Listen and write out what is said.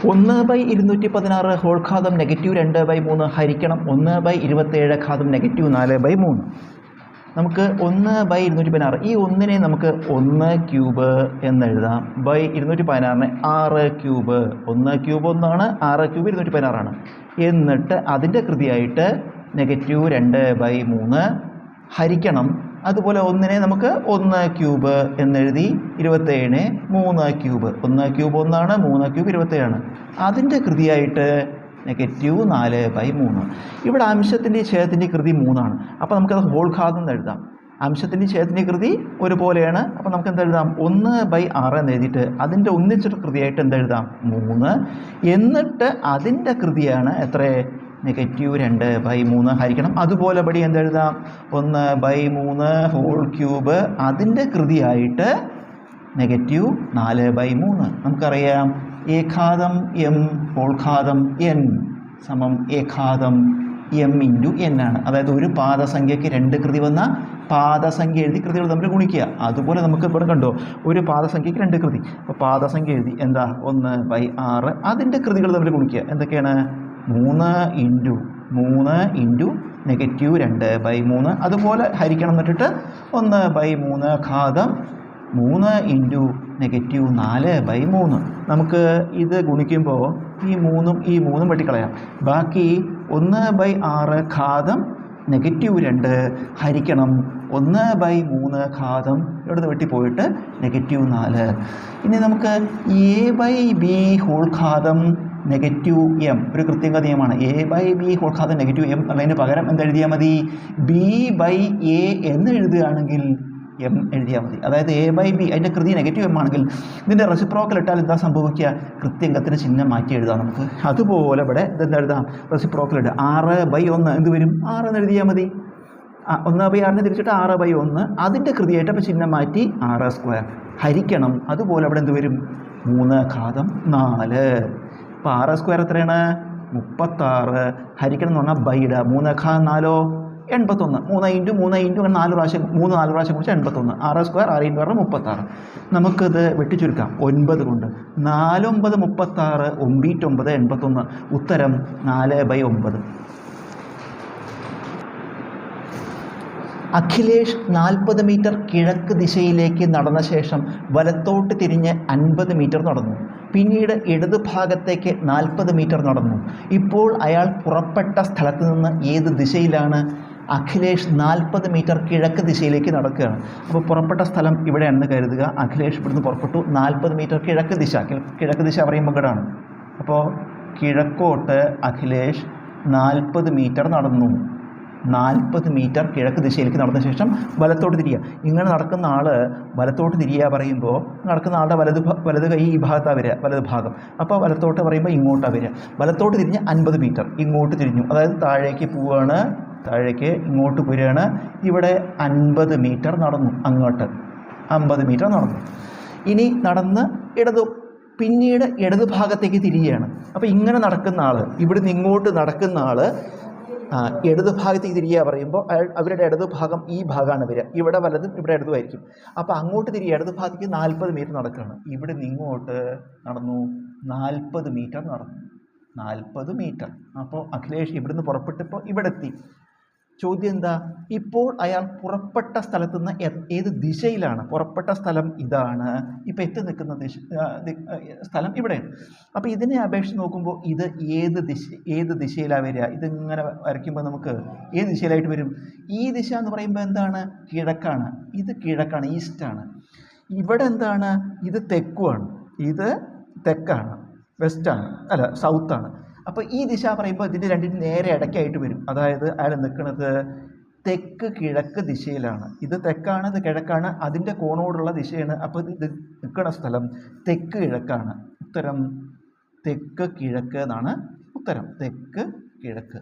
1/216 whole ഘാതം -2/3 ഹരിക്കണം 1/27 ഘാതം -4/3. നമുക്ക് 1/216 ഈ ഒന്നിനെ നമുക്ക് 1 ക്യൂബ് എന്നെഴുതാം. 216നെ 6 ക്യൂബ്. 1 ക്യൂബ് 1 ആണ്, 6 ക്യൂബ് 216 ആണ്. എന്നിട്ട് അതിൻ്റെ കൃതിയായിട്ട് -2/3 ഹരിക്കണം. അതുപോലെ ഒന്നിനെ നമുക്ക് 1 ക്യൂബ് എന്നെഴുതി 27നെ 3 ക്യൂബ്. 1 ക്യൂബ് 1 ആണ്, 3 ക്യൂബ് 27 ആണ്. അതിൻ്റെ കൃതിയായിട്ട് -4/3. ഇവിടെ അംശത്തിൻ്റെ ഛേദത്തിൻ്റെ കൃതി 3 ആണ്. അപ്പോൾ നമുക്കത് ഹോൾ ഘാതം എന്ന് എഴുതാം. അംശത്തിൻ്റെ ഛേദത്തിൻ്റെ കൃതി ഒരുപോലെയാണ്. അപ്പോൾ നമുക്ക് എന്തെഴുതാം? 1/6 എന്ന് എഴുതിയിട്ട് അതിൻ്റെ ഒന്നിച്ചിട്ട് കൃതിയായിട്ട് എന്തെഴുതാം? 3. എന്നിട്ട് അതിൻ്റെ കൃതിയാണ് എത്ര? -2/3 ഹരിക്കണം. അതുപോലെ പടി എന്തെഴുതാം? 1/3 ഹോൾ ക്യൂബ്. അതിൻ്റെ കൃതിയായിട്ട് -4/3. നമുക്കറിയാം ഏഘാതം എം ഹോൾ ഘാതം n സമം ഏഘാതം m × n ആണ്. അതായത് ഒരു പാദസംഖ്യയ്ക്ക് 2 കൃതി വന്ന പാദസംഖ്യ എഴുതി കൃതികൾ തമ്മിൽ ഗുണിക്കുക. അതുപോലെ നമുക്ക് ഇവിടെ കണ്ടോ, ഒരു പാദസംഖ്യയ്ക്ക് 2 കൃതി. അപ്പോൾ പാദസംഖ്യ എഴുതി എന്താ? 1/6 അതിൻ്റെ കൃതികൾ തമ്മിൽ ഗുണിക്കുക. എന്തൊക്കെയാണ്? 3 × -2/3. അതുപോലെ ഹരിക്കണം എന്നിട്ട് 1/3 ഘാതം 3 × -4/3. നമുക്ക് ഇത് ഗുണിക്കുമ്പോൾ ഈ 3 വെട്ടിക്കളയാം. ബാക്കി 1/6 ഘാതം -2 ഹരിക്കണം 1/3 ഘാതം ഇവിടെ നിന്ന് വെട്ടിപ്പോയിട്ട് -4. ഇനി നമുക്ക് a/b ഹോൾ ഘാതം -m ഒരു കൃത്യങ്ക നിയമമാണ്. a/b ഹോൾ ഘാതം -m എന്നുള്ളതിന് പകരം എന്തെഴുതിയാൽ മതി? b/a എന്ന് എഴുതുകയാണെങ്കിൽ m എഴുതിയാൽ മതി. അതായത് a/b അതിൻ്റെ കൃതി -m ആണെങ്കിൽ ഇതിൻ്റെ റെസിപ്രോക്കൽ ഇട്ടാൽ എന്താ സംഭവിക്കുക? കൃത്യങ്കത്തിന് ചിഹ്നം മാറ്റി എഴുതാം നമുക്ക്. അതുപോലെ ഇവിടെ ഇതെന്തെഴുതാം? റെസിപ്രോക്കൽ ഇടുക. 6/1 എന്ത് വരും? 6 എന്ന് എഴുതിയാൽ മതി. 1/6 തിരിച്ചിട്ട് 6/1 അതിൻ്റെ കൃതിയായിട്ട് അപ്പോൾ ചിഹ്നം മാറ്റി 6² ഹരിക്കണം. അതുപോലെ അവിടെ എന്ത് വരും? 3 ഘാതം 4. അപ്പോൾ 6² എത്രയാണ്? 36 ഹരിക്കണം എന്ന് പറഞ്ഞാൽ ബൈഡ 3 ഘാതം 4 81. 3 × 4 പ്രാവശ്യം 4 പ്രാവശ്യം കുറിച്ച് 81. 6² 6 × 36. നമുക്കിത് വെട്ടിച്ചുരുക്കാം 9 കൊണ്ട്. 4 9 36 9 9 81. ഉത്തരം 4/9. അഖിലേഷ് 40 മീറ്റർ കിഴക്ക് ദിശയിലേക്ക് നടന്ന ശേഷം വലത്തോട്ട് തിരിഞ്ഞ് 50 മീറ്റർ നടന്നു. പിന്നീട് ഇടതു ഭാഗത്തേക്ക് 40 മീറ്റർ നടന്നു. ഇപ്പോൾ അയാൾ പുറപ്പെട്ട സ്ഥലത്ത് നിന്ന് ഏത് ദിശയിലാണ്? അഖിലേഷ് 40 മീറ്റർ കിഴക്ക് ദിശയിലേക്ക് നടക്കുകയാണ്. അപ്പോൾ പുറപ്പെട്ട സ്ഥലം ഇവിടെയാണെന്ന് കരുതുക. അഖിലേഷ് ഇവിടുന്ന് പുറപ്പെട്ടു. 40 മീറ്റർ കിഴക്ക് ദിശ. കിഴക്ക് ദിശ പറയുമ്പോൾ ഇവിടെയാണ്. അപ്പോൾ കിഴക്കോട്ട് അഖിലേഷ് 40 മീറ്റർ നടന്നു. 40 മീറ്റർ കിഴക്ക് ദിശയിലേക്ക് നടന്ന ശേഷം വലത്തോട്ട് തിരിയുക. ഇങ്ങനെ നടക്കുന്ന ആൾ വലത്തോട്ട് തിരിയുക പറയുമ്പോൾ നടക്കുന്ന ആളുടെ വലത് കൈ ഈ ഭാഗത്താണ് വരിക, വലത് ഭാഗം. അപ്പോൾ വലത്തോട്ട് പറയുമ്പോൾ ഇങ്ങോട്ടാണ് വരിക. വലത്തോട്ട് തിരിഞ്ഞ് 50 മീറ്റർ ഇങ്ങോട്ട് തിരിഞ്ഞു. അതായത് താഴേക്ക് പോവുകയാണ്, താഴേക്ക് ഇങ്ങോട്ട് പോരുകയാണ്. ഇവിടെ 50 മീറ്റർ നടന്നു. അങ്ങോട്ട് 50 മീറ്റർ നടന്നു. ഇനി നടന്ന് പിന്നീട് ഇടതു ഭാഗത്തേക്ക് തിരിയുകയാണ്. അപ്പോൾ ഇങ്ങനെ നടക്കുന്ന ആൾ, ഇവിടുന്ന് ഇങ്ങോട്ട് നടക്കുന്ന ആൾ ഇടതു ഭാഗത്തേക്ക് തിരിയുക പറയുമ്പോൾ അവരുടെ ഇടതു ഭാഗം ഈ ഭാഗമാണ് വരിക. ഇവിടെ വലതും ഇവിടെ ഇടതുമായിരിക്കും. അപ്പോൾ അങ്ങോട്ട് തിരിയുക, ഇടതു ഭാഗത്തേക്ക് 40 മീറ്റർ നടക്കുകയാണ്. ഇവിടെ നിന്ന് ഇങ്ങോട്ട് നടന്നു 40 മീറ്റർ നടന്നു. 40 മീറ്റർ. അപ്പോൾ അഖിലേഷ് ഇവിടുന്ന് പുറപ്പെട്ടപ്പോൾ ഇവിടെ എത്തി. ചോദ്യം എന്താ? ഇപ്പോൾ അയാൾ പുറപ്പെട്ട സ്ഥലത്തു നിന്ന് ഏത് ദിശയിലാണ്? പുറപ്പെട്ട സ്ഥലം ഇതാണ്. ഇപ്പോൾ എത്തി നിൽക്കുന്ന സ്ഥലം ഇവിടെയാണ്. അപ്പോൾ ഇതിനെ അപേക്ഷിച്ച് നോക്കുമ്പോൾ ഇത് ഏത് ദിശയിലാണ് വരിക? ഇതിങ്ങനെ വരയ്ക്കുമ്പോൾ നമുക്ക് ഏത് ദിശയിലായിട്ട് വരും? ഈ ദിശ എന്ന് പറയുമ്പോൾ എന്താണ്? കിഴക്കാണ്. ഇത് കിഴക്കാണ്, ഈസ്റ്റാണ്. ഇവിടെ എന്താണ്? ഇത് തെക്കുമാണ്. ഇത് തെക്കാണ്, വെസ്റ്റാണ്, അല്ല സൗത്താണ്. അപ്പോൾ ഈ ദിശ പറയുമ്പോൾ ഇതിൻ്റെ രണ്ടിനും നേരെ ഇടയ്ക്കായിട്ട് വരും. അതായത് അയാൾ നിൽക്കുന്നത് തെക്ക് കിഴക്ക് ദിശയിലാണ്. ഇത് തെക്കാണ്, ഇത് കിഴക്കാണ്, അതിൻ്റെ കോണോടുള്ള ദിശയാണ്. അപ്പോൾ ഇത് നിൽക്കുന്ന സ്ഥലം തെക്ക് കിഴക്കാണ്. ഉത്തരം തെക്ക് കിഴക്ക് എന്നാണ് ഉത്തരം. തെക്ക് കിഴക്ക്.